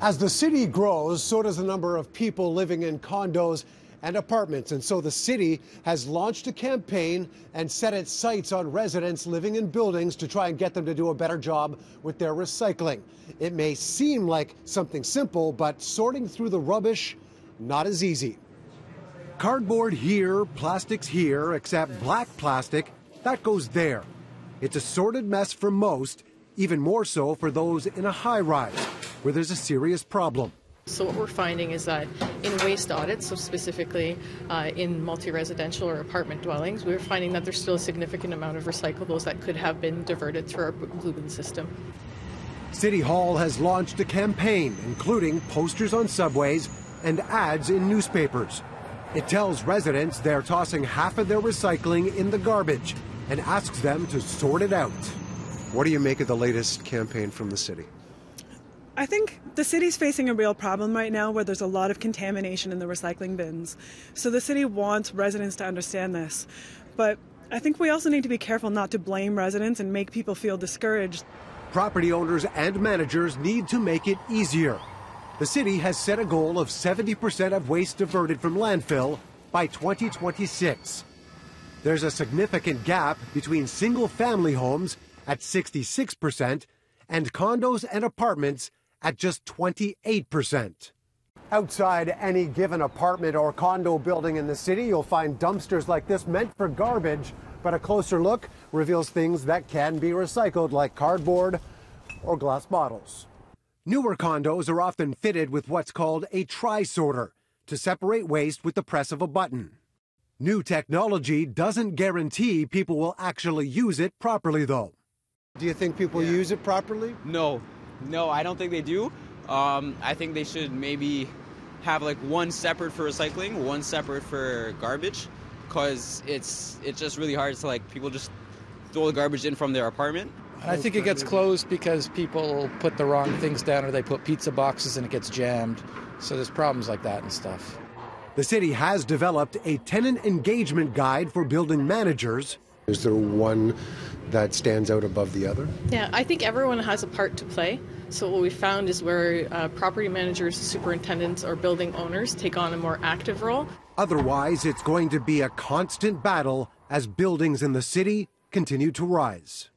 As the city grows, so does the number of people living in condos and apartments. And so the city has launched a campaign and set its sights on residents living in buildings to try and get them to do a better job with their recycling. It may seem like something simple, but sorting through the rubbish, not as easy. Cardboard here, plastics here, except black plastic, that goes there. It's a sorted mess for most, even more so for those in a high-rise, where there's a serious problem. So what we're finding is that in waste audits, so specifically in multi-residential or apartment dwellings, we're finding that there's still a significant amount of recyclables that could have been diverted through our blue bin system. City Hall has launched a campaign, including posters on subways and ads in newspapers. It tells residents they're tossing half of their recycling in the garbage and asks them to sort it out. What do you make of the latest campaign from the city? I think the city's facing a real problem right now where there's a lot of contamination in the recycling bins. So the city wants residents to understand this. But I think we also need to be careful not to blame residents and make people feel discouraged. Property owners and managers need to make it easier. The city has set a goal of 70% of waste diverted from landfill by 2026. There's a significant gap between single-family homes at 66% and condos and apartments at just 28%. Outside any given apartment or condo building in the city, you'll find dumpsters like this meant for garbage, but a closer look reveals things that can be recycled, like cardboard or glass bottles. Newer condos are often fitted with what's called a tri-sorter to separate waste with the press of a button. New technology doesn't guarantee people will actually use it properly, though. Do you think people use it properly? No, I don't think they do. I think they should maybe have like one separate for recycling, one separate for garbage, because it's just really hard to like people just throw the garbage in from their apartment. I think it gets closed because people put the wrong things down, or they put pizza boxes and it gets jammed. So there's problems like that and stuff. The city has developed a tenant engagement guide for building managers. Is there one that stands out above the other? Yeah, I think everyone has a part to play. So what we found is where property managers, superintendents, or building owners take on a more active role. Otherwise, it's going to be a constant battle as buildings in the city continue to rise.